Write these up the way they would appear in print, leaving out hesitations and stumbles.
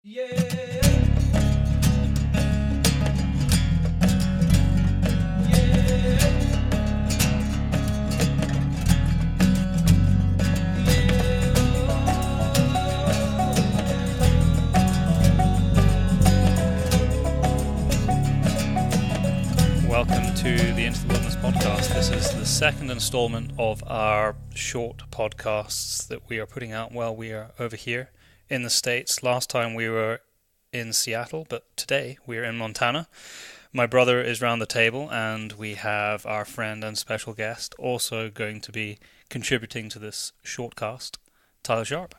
Welcome to the Into the Wilderness podcast. This is the second installment of our short podcasts that we are putting out while we are over here in the States. Last time we were in Seattle, but today we are in Montana. My brother is round the table, and we have our friend and special guest also going to be contributing to this shortcast, Tyler Sharp.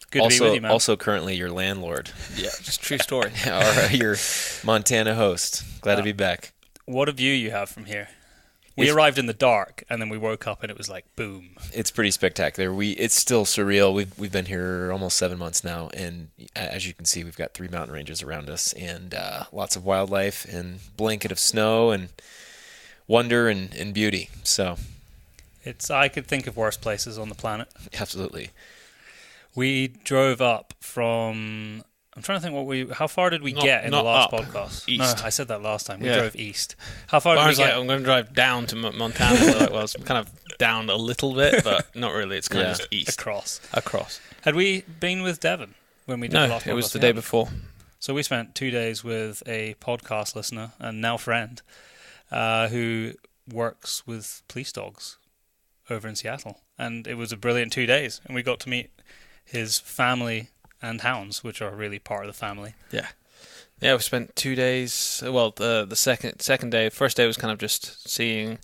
Good to be with you, man. Also currently your landlord. Yeah, just true story. Or your Montana host. Glad to be back. What a view you have from here. We arrived in the dark, and then we woke up, and it was like, boom. It's pretty spectacular. It's still surreal. We've been here almost 7 months now, and as you can see, we've got 3 mountain ranges around us, and lots of wildlife, and blanket of snow, and wonder and beauty. So, I could think of worse places on the planet. Absolutely. We drove up from... I'm trying to think how far did we get in the last podcast? East. No, I said that last time. We drove east. How far did we get? I'm going to drive down to Montana. It's kind of down a little bit, but not really. It's kind of just east. Across. Had we been with Devon when we did the last podcast? No, it was the day before. So we spent 2 days with a podcast listener and now friend who works with police dogs over in Seattle. And it was a brilliant 2 days. And we got to meet his family and hounds, which are really part of the family. Yeah, we spent 2 days. Well, the second day, first day was kind of just seeing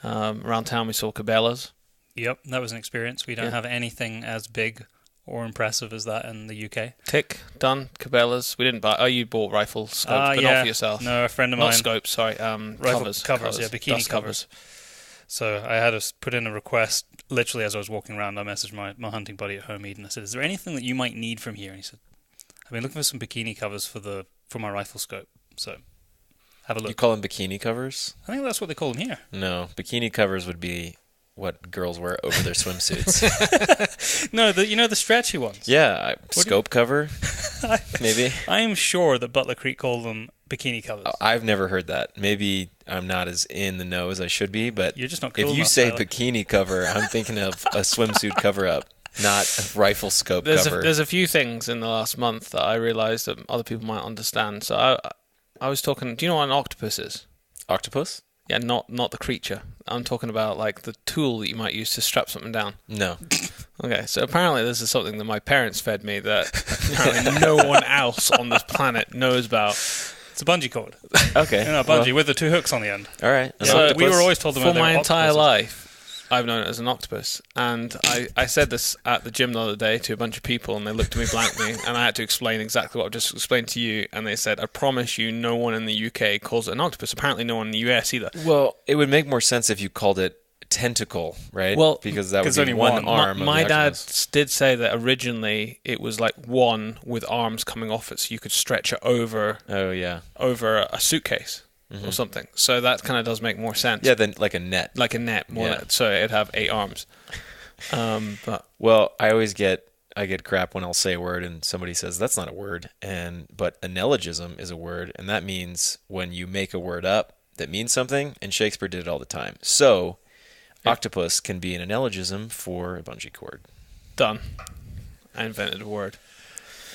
around town. We saw Cabela's. Yep, that was an experience. We don't have anything as big or impressive as that in the UK. Tick, done. Cabela's. We didn't buy. Oh, you bought rifle scopes, but not for yourself. No, a friend of mine. Not scopes, sorry. Covers, yeah, bikini covers. So I had to put in a request. Literally, as I was walking around, I messaged my hunting buddy at home, Eden. I said, "Is there anything that you might need from here?" And he said, "I've been looking for some bikini covers for my rifle scope. So have a look." You call them bikini covers? I think that's what they call them here. No, bikini covers would be what girls wear over their swimsuits. No, the stretchy ones. Yeah, scope cover, maybe. I am sure that Butler Creek called them bikini covers. I've never heard that. Maybe I'm not as in the know as I should be, but you're just not cool if you enough, say Tyler. bikini cover, I'm thinking of a swimsuit cover-up, not a rifle scope cover. There's a few things in the last month that I realised that other people might understand. So I was talking. Do you know what an octopus is? Octopus? Yeah, not the creature. I'm talking about like the tool that you might use to strap something down. No. Okay, so apparently this is something that my parents fed me that apparently no one else on this planet knows about. It's a bungee cord. Okay. A bungee with the 2 hooks on the end. All right. So we were always told them for my entire octopuses. life, I've known it as an octopus. And I said this at the gym the other day to a bunch of people, and they looked at me blankly, and I had to explain exactly what I just explained to you. And they said, "I promise you, no one in the UK calls it an octopus. Apparently, no one in the US either." Well, it would make more sense if you called it tentacle, right? Well, because that would there's be only one one. arm. My of the dad octopus. did say that originally it was like one with arms coming off it, so you could stretch it over a suitcase or something. So that kind of does make more sense. Yeah, then like a net. Like a net, so it'd have 8 arms. Well, I get crap when I'll say a word and somebody says that's not a word, but a neologism is a word, and that means when you make a word up that means something, and Shakespeare did it all the time. So octopus can be an neologism for a bungee cord. Done. I invented a word.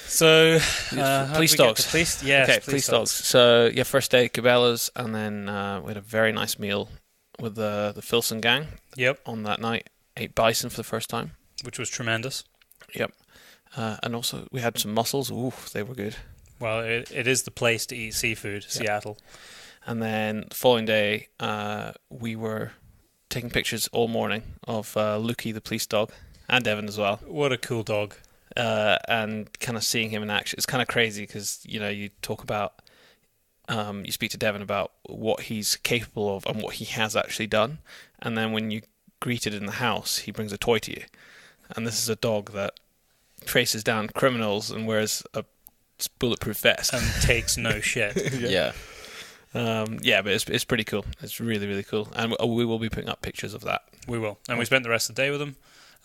So, police dogs. Police dogs. So, first day, Cabela's, and then we had a very nice meal with the Filson gang. Yep. On that night. Ate bison for the first time. Which was tremendous. Yep. And also, we had some mussels. Ooh, they were good. Well, it is the place to eat seafood, Seattle. And then the following day, we were taking pictures all morning of Lukey, the police dog, and Devon as well. What a cool dog. And kind of seeing him in action. It's kind of crazy because, you talk about, you speak to Devon about what he's capable of and what he has actually done. And then when you greeted in the house, he brings a toy to you. And this is a dog that traces down criminals and wears a bulletproof vest. And takes no shit. Yeah. But it's pretty cool. It's really, really cool. And we will be putting up pictures of that. We will. And we spent the rest of the day with him.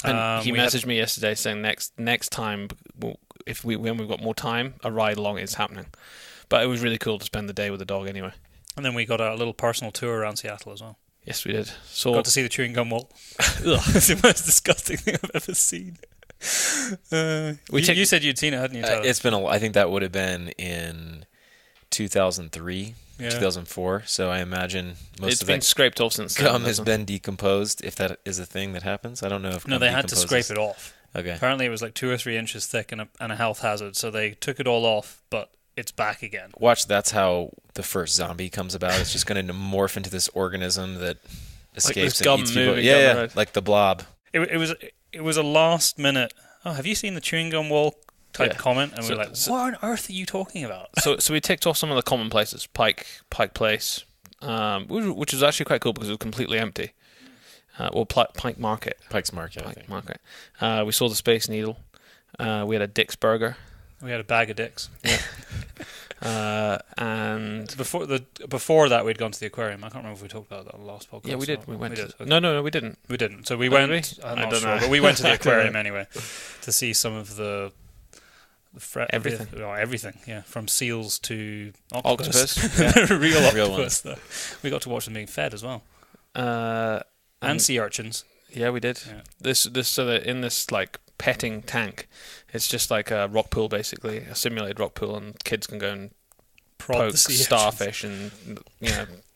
And he messaged me yesterday saying next time, when we've got more time, a ride along is happening. But it was really cool to spend the day with the dog anyway. And then we got a little personal tour around Seattle as well. Yes, we did. Got to see the chewing gum wall. It's the most disgusting thing I've ever seen. You said you'd seen it, hadn't you, Tyler? It's been I think that would have been in 2003, 2004. So I imagine it's been scraped off since gum has been decomposed, if that is a thing that happens. I don't know if no, they had to scrape it off. Okay. Apparently it was like 2 or 3 inches thick and a health hazard, so they took it all off, but it's back again. Watch, that's how the first zombie comes about. It's just going to morph into this organism that escapes and eats people. Yeah, like the blob. It was a last minute. Oh, have you seen the chewing gum wall type comment? And we're like, what on earth are you talking about? So we ticked off some of the common places, Pike Place, which was actually quite cool because it was completely empty. Pike Market. Pike's Market. Pike Market. We saw the Space Needle. We had a Dick's Burger. We had a bag of dicks. Yeah. And before that, we'd gone to the aquarium. I can't remember if we talked about that on the last podcast. Yeah, we did. We went. Okay. No, we didn't. We didn't. So we went. I'm not sure, but we went to the aquarium anyway to see some of the everything. Everything. Yeah, from seals to octopus. Real octopus. We got to watch them being fed as well. And sea urchins. Yeah, we did. Yeah. This so that in this like petting tank, it's just like a rock pool, basically a simulated rock pool, and kids can go and poke starfish and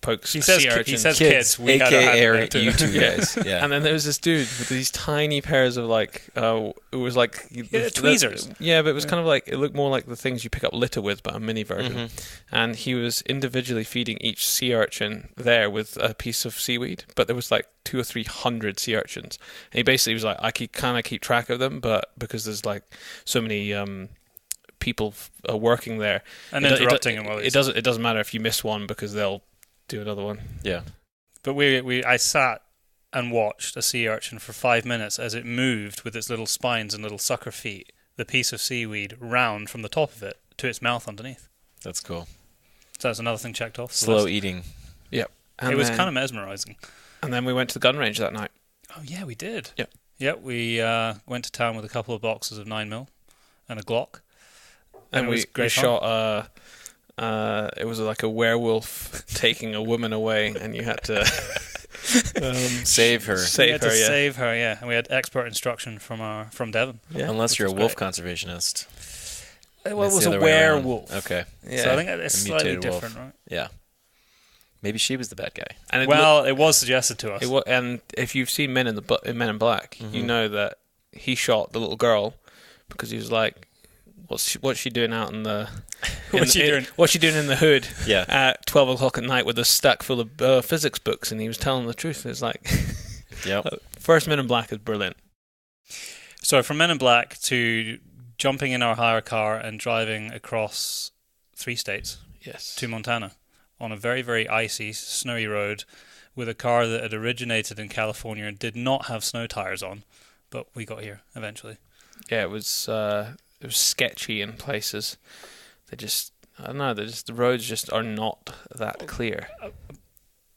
poke sea urchins. He says kids, aka you two guys. Yeah. And then there was this dude with these tiny pairs of like it was like tweezers. But it was kind of like, it looked more like the things you pick up litter with, but a mini version. Mm-hmm. And he was individually feeding each sea urchin there with a piece of seaweed, but there was like 200 or 300 sea urchins. And he basically was like, I kind of keep track of them, but because there's like so many people working there and interrupting him, it doesn't matter if you miss one because they'll do another one. Yeah. But I sat and watched a sea urchin for 5 minutes as it moved with its little spines and little sucker feet, the piece of seaweed round from the top of it to its mouth underneath. That's cool. So that's another thing checked off. Slow eating. Yep. It was kind of mesmerizing. And then we went to the gun range that night. Oh yeah, we did. Yep. Yep, we went to town with a couple of boxes of 9mm and a Glock. And we shot it was like a werewolf taking a woman away, and you had to save her. Save her, yeah. And we had expert instruction from Devon. Yeah. Unless you're a wolf conservationist. Well, it was a werewolf. Okay. Yeah. So I think it's slightly different, right? Yeah. Maybe she was the bad guy. And it was suggested to us. And if you've seen Men in Black, mm-hmm. you know that he shot the little girl because he was like, What's she doing out in the? What's she doing in the hood? Yeah. At 12 o'clock at night with a stack full of physics books, and he was telling the truth. It's like, yep. First Men in Black is brilliant. So from Men in Black to jumping in our hire car and driving across 3 states, yes, to Montana on a very, very icy, snowy road with a car that had originated in California and did not have snow tires on, but we got here eventually. Yeah, it was sketchy in places. The roads just are not that clear.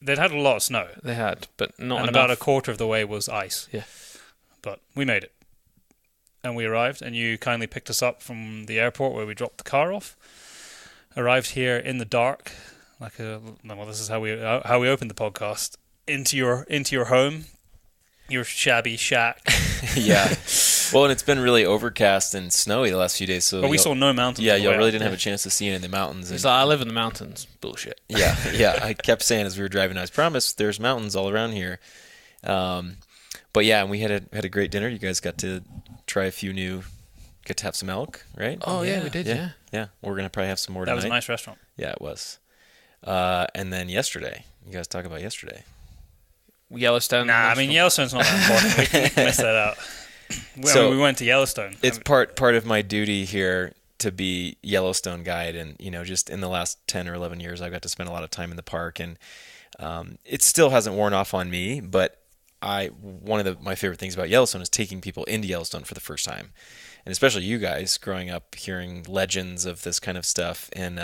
They'd had a lot of snow. They had, but not and enough. About a quarter of the way was ice. Yeah. But we made it. And we arrived, and you kindly picked us up from the airport where we dropped the car off. Arrived here in the dark, this is how we opened the podcast, into your home, your shabby shack. Yeah. Well, and it's been really overcast and snowy the last few days. So we saw no mountains. Yeah, y'all really didn't have a chance to see it in the mountains. It's like, I live in the mountains. Bullshit. Yeah. I kept saying as we were driving, I promise there's mountains all around here. But yeah, and we had a great dinner. You guys got to try get to have some elk, right? Oh yeah, we did. Yeah. We're gonna probably have some more tonight. That was a nice restaurant. Yeah, it was. And then yesterday, you guys talk about yesterday. Yellowstone. Yellowstone's not that important. We can miss that out. We went to Yellowstone. It's part of my duty here to be Yellowstone guide, and just in the last 10 or 11 years, I've got to spend a lot of time in the park, and it still hasn't worn off on me. But one of my favorite things about Yellowstone is taking people into Yellowstone for the first time, and especially you guys growing up hearing legends of this kind of stuff. And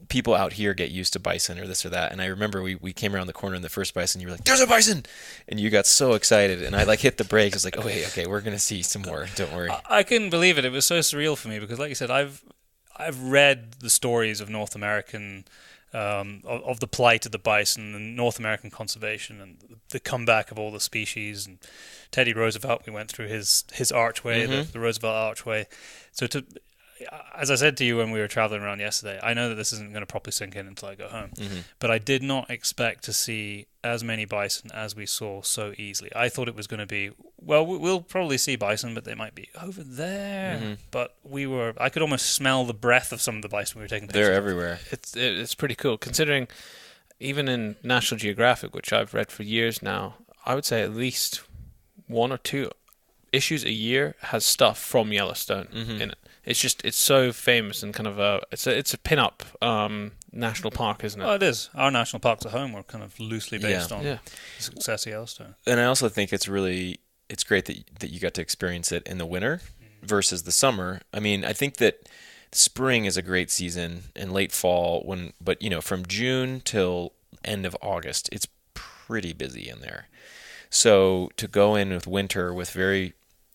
people out here get used to bison or this or that. And I remember we came around the corner in the first bison. You were like, "There's a bison!" And you got so excited. And I like hit the brakes. I was like, "Oh wait, okay, we're gonna see some more. Don't worry." I couldn't believe it. It was so surreal for me because, like you said, I've read the stories of North American of the plight of the bison and North American conservation and the comeback of all the species. And Teddy Roosevelt, we went through his archway, the Roosevelt Archway. So as I said to you when we were traveling around yesterday, I know that this isn't going to properly sink in until I go home, but I did not expect to see as many bison as we saw so easily. I thought it was going to be, well, we'll probably see bison, but they might be over there. But I could almost smell the breath of some of the bison we were taking pictures They're of. everywhere. It's pretty cool, considering even in National Geographic, which I've read for years now, I would say at least 1 or 2 issues a year has stuff from Yellowstone in it. It's so famous and kind of it's a pin-up national park, isn't it? Well, it is. Our national parks at home are kind of loosely based on the success of Yellowstone. And I also think it's great that you got to experience it in the winter versus the summer. I mean, I think that spring is a great season and late fall but from June till end of August, it's pretty busy in there. So to go in with winter with very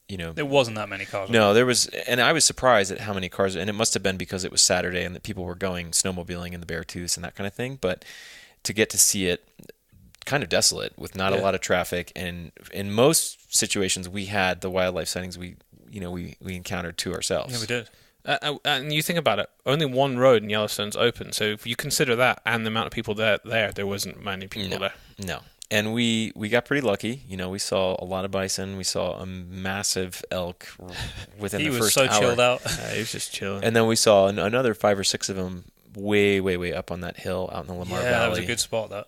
there wasn't that many cars. No, there was, and I was surprised at how many cars, and it must have been because it was Saturday and that people were going snowmobiling in the Beartooths and that kind of thing. But to get to see it kind of desolate with not a lot of traffic, and in most situations we had the wildlife sightings we encountered to ourselves. Yeah, we did. And you think about it, only one road in Yellowstone's open. So if you consider that and the amount of people there wasn't many people there. No. And we got pretty lucky. We saw a lot of bison. We saw a massive elk within the first hour. He was so chilled out. He was just chilling. And then we saw another 5 or 6 of them way, way, way up on that hill out in the Lamar Valley. Yeah, that was a good spot, that.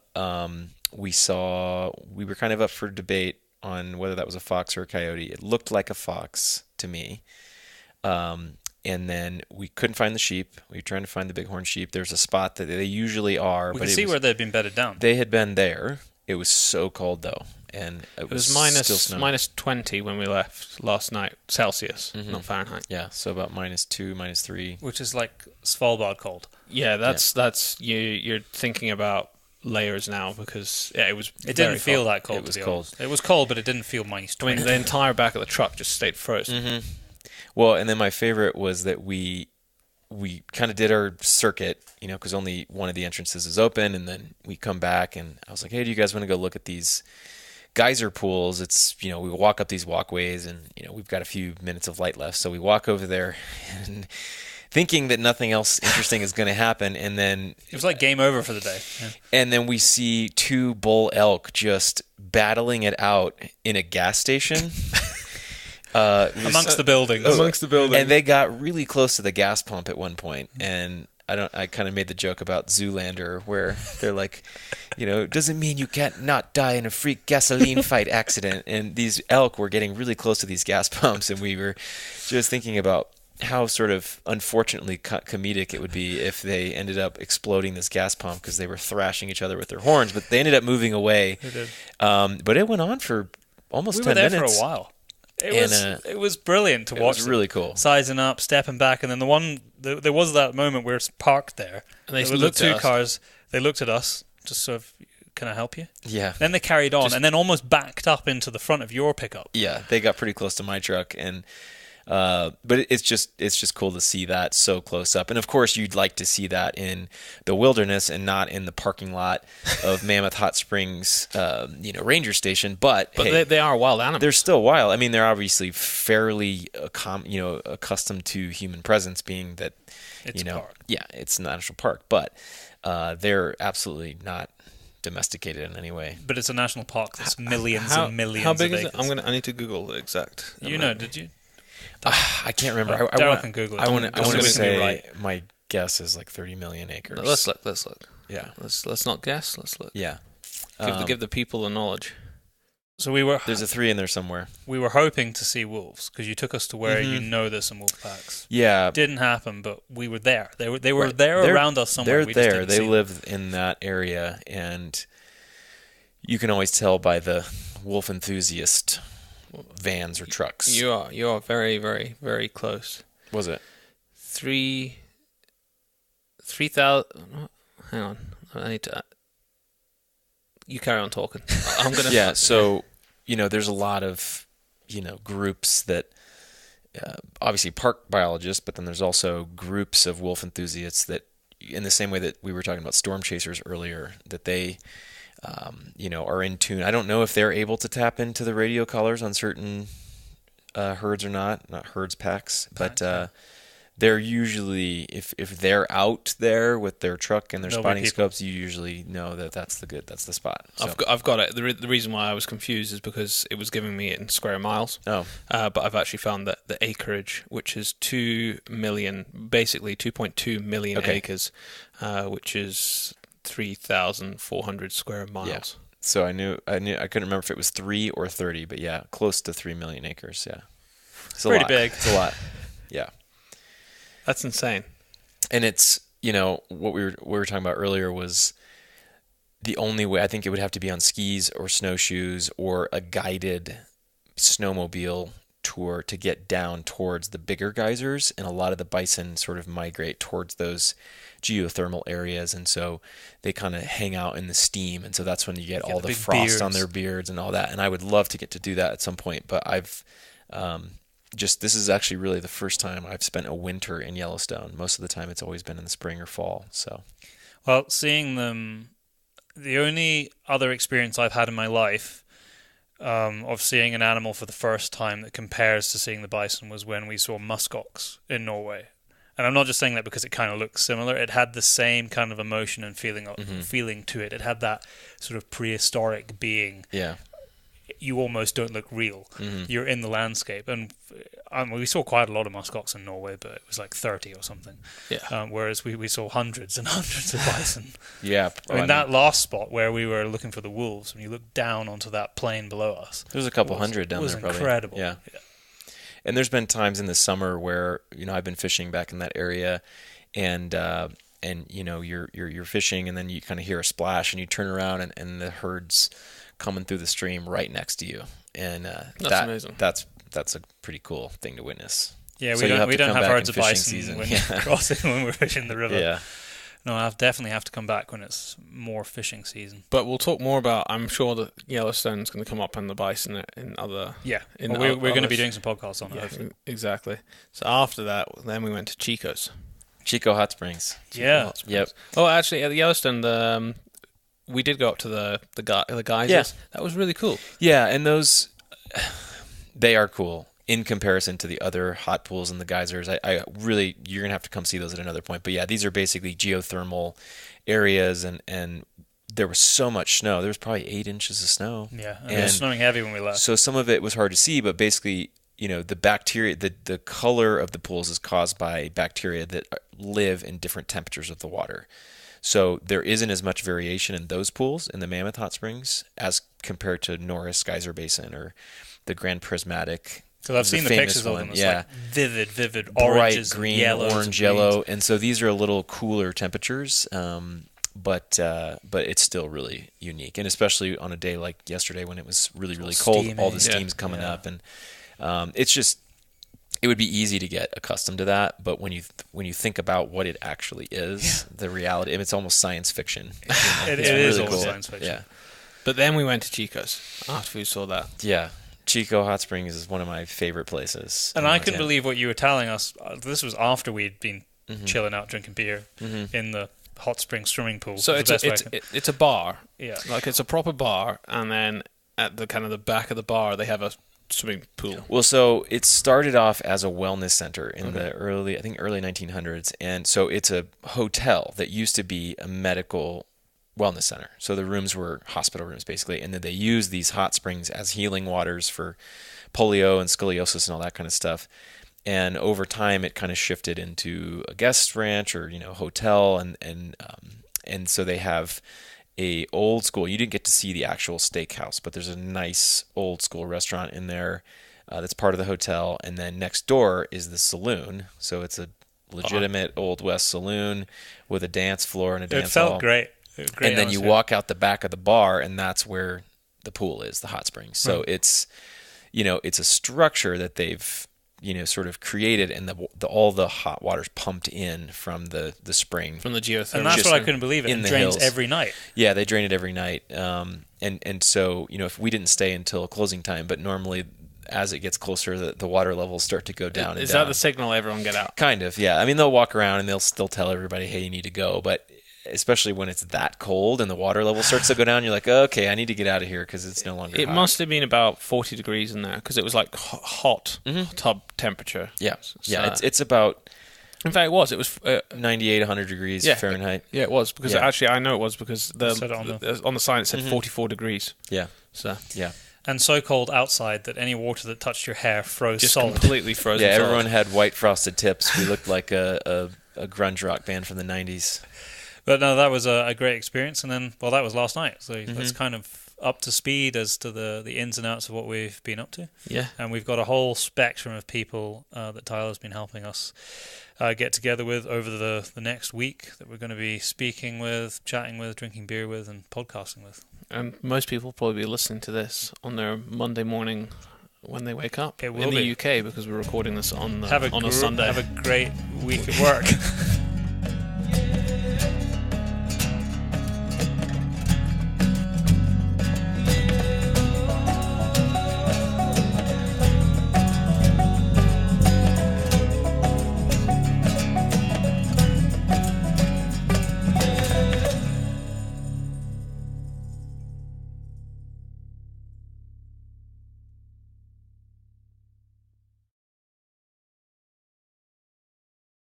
We were kind of up for debate on whether that was a fox or a coyote. It looked like a fox to me. And then we couldn't find the sheep. We were trying to find the bighorn sheep. There's a spot that they usually are. We could see where they'd been bedded down. They had been there. It was so cold, though. And it was minus 20 when we left last night, Celsius, not Fahrenheit. Yeah, so about -2, -3. Which is like Svalbard cold. Yeah, that's you're thinking about layers now because it didn't feel that cold. It was cold. It was cold, but it didn't feel -20. I mean, the entire back of the truck just stayed frozen. Well, and then my favorite was that we kind of did our circuit, because only one of the entrances is open, and then we come back, and I was like, "Hey, do you guys want to go look at these geyser pools?" It's we walk up these walkways, and we've got a few minutes of light left, so we walk over there, and thinking that nothing else interesting is going to happen, and then it was like game over for the day. Yeah. And then we see 2 bull elk just battling it out in a gas station. Amongst the buildings. And they got really close to the gas pump at one point, and I kind of made the joke about Zoolander where they're like, doesn't mean you can't not die in a freak gasoline fight accident. And these elk were getting really close to these gas pumps, and we were just thinking about how sort of unfortunately comedic it would be if they ended up exploding this gas pump because they were thrashing each other with their horns, but they ended up moving away. They did. But it went on for almost 10 minutes. We were there for a while. It was brilliant to watch. It was really cool. Sizing up, stepping back, and then there was that moment where it's parked there. And they looked at 2 cars. They looked at us, just sort of, "Can I help you?" Yeah. Then they carried on, and then almost backed up into the front of your pickup. Yeah, they got pretty close to my truck, and but it's just cool to see that so close up. And of course, you'd like to see that in the wilderness and not in the parking lot of Mammoth Hot Springs, ranger station. But hey, they are wild animals. They're still wild. I mean, they're obviously fairly accustomed to human presence, being that it's a park. Yeah, it's a national park, but they're absolutely not domesticated in any way. But it's a national park. There's millions and millions. How big of is acres. it? I need to Google the exact. Did you? I can't remember. Darryl can Google it. I want to say right. my guess is like 30 million acres. Let's look. Yeah. Let's not guess. Let's look. Yeah. Give the people the knowledge. So there's a 3 in there somewhere. We were hoping to see wolves because you took us to where there's some wolf packs. Yeah. Didn't happen, but we were there. They were there around us somewhere. They're there. They live in that area, and you can always tell by the wolf enthusiast vans or trucks. You are very, very, very close. Was it 3? 3,000. Hang on, I need to. You carry on talking. I'm gonna. Yeah. So there's a lot of groups that obviously park biologists, but then there's also groups of wolf enthusiasts that, in the same way that we were talking about storm chasers earlier, that they are in tune. I don't know if they're able to tap into the radio collars on certain herds or not herds, packs, but they're usually, if they're out there with their truck and their spotting scopes, you usually know that that's the spot. So. I've got it. The reason why I was confused is because it was giving me it in square miles. Oh. But I've actually found that the acreage, which is 2 million, basically 2.2 million acres, which is 3,400 square miles. Yeah. So I couldn't remember if it was 3 or 30, but yeah, close to 3 million acres. Yeah. It's pretty big. It's a lot. Yeah. That's insane. And it's, what we were talking about earlier was the only way. I think it would have to be on skis or snowshoes or a guided snowmobile tour to get down towards the bigger geysers. And a lot of the bison sort of migrate towards those geothermal areas. And so they kind of hang out in the steam. And so that's when you get all the frost beards on their beards and all that. And I would love to get to do that at some point. But I've this is actually really the first time I've spent a winter in Yellowstone. Most of the time it's always been in the spring or fall. So, well, seeing them, the only other experience I've had in my life of seeing an animal for the first time that compares to seeing the bison was when we saw muskox in Norway. And I'm not just saying that because it kind of looks similar. It had the same kind of emotion and feeling to it. It had that sort of prehistoric being. Yeah. You almost don't look real. Mm-hmm. You're in the landscape. And we saw quite a lot of muskox in Norway, but it was like 30 or something. Yeah. Whereas we saw hundreds and hundreds of bison. Yeah. That last spot where we were looking for the wolves, when you look down onto that plain below us. There's a couple hundred down there probably. It was incredible. Yeah. And there's been times in the summer where, I've been fishing back in that area and you're fishing and then you kind of hear a splash and you turn around and the herd's coming through the stream right next to you, and that's amazing. That's a pretty cool thing to witness. Yeah, we don't have herds of bison when crossing when we're fishing the river. Yeah, no, I'll definitely have to come back when it's more fishing season. But we'll talk more about. I'm sure that Yellowstone's going to come up and the bison in other. Yeah, we're going to be doing some podcasts on it. Yeah, exactly. So after that, then we went to Chico Hot Springs. Yeah. Yep. Oh, actually, at the Yellowstone, we did go up to the geysers. Yeah. That was really cool. Yeah, and those, they are cool in comparison to the other hot pools and the geysers. I really, you're going to have to come see those at another point. But yeah, these are basically geothermal areas, and there was so much snow. There was probably 8 inches of snow. Yeah, and it was snowing heavy when we left. So some of it was hard to see, but basically, the bacteria, the color of the pools is caused by bacteria that live in different temperatures of the water. So there isn't as much variation in those pools in the Mammoth Hot Springs as compared to Norris Geyser Basin or the Grand Prismatic. Because I've seen the pictures of them. It's like vivid oranges, bright green, yellows, orange, yellow, and so these are a little cooler temperatures. But it's still really unique, and especially on a day like yesterday when it was really cold, steamy. all the steam's coming up, and it's just. It would be easy to get accustomed to that, but when you think about what it actually is, the reality, it's almost science fiction. It is almost science fiction. Yeah. But then we went to Chico's after we saw that. Yeah. Chico Hot Springs is one of my favorite places. And I couldn't believe what you were telling us. This was after we'd been chilling out, drinking beer in the hot spring swimming pool. So it's a bar. Yeah. Like it's a proper bar, and then at the kind of the back of the bar, they have a swimming pool. Well, so it started off as a wellness center in the early 1900s, and so it's a hotel that used to be a medical wellness center. So the rooms were hospital rooms basically, and then they used these hot springs as healing waters for polio and scoliosis and all that kind of stuff. And over time, it kind of shifted into a guest ranch or hotel, and so they have a old school. You didn't get to see the actual steakhouse, but there's a nice old school restaurant in there that's part of the hotel. And then next door is the saloon. So it's a legitimate Old West saloon with a dance floor and a dance hall. It felt great. And then you walk out the back of the bar, and that's where the pool is, the hot springs. So it's, it's a structure that they've sort of created, and all the hot water's pumped in from the spring. From the geothermal. And that's what I couldn't believe. It in the drains hills. every night. Yeah, they drain it every night. And so, if we didn't stay until closing time, but normally as it gets closer, the water levels start to go down. Is that the signal everyone get out? Kind of, yeah. I mean, they'll walk around and they'll still tell everybody, hey, you need to go. But especially when it's that cold and the water level starts to go down, you're like, okay, I need to get out of here because it's no longer It hot. must have been about 40 degrees in there because it was like hot tub temperature. Yeah, So, it's about... In fact, it was. It was 98, 100 degrees Fahrenheit. Yeah, it was because actually I know it was because on the sign it said 44 degrees. Yeah. So yeah. And so cold outside that any water that touched your hair froze just solid. completely frozen. Yeah, solid. everyone had white frosted tips. We looked like a grunge rock band from the 90s. But no, that was a great experience. And then, well, that was last night. So that's kind of up to speed as to the ins and outs of what we've been up to. Yeah. And we've got a whole spectrum of people that Tyler's been helping us get together with over the next week that we're going to be speaking with, chatting with, drinking beer with, and podcasting with. And most people will probably be listening to this on their Monday morning when they wake up It will in the be. UK because we're recording this on a Sunday. Have a great week at work.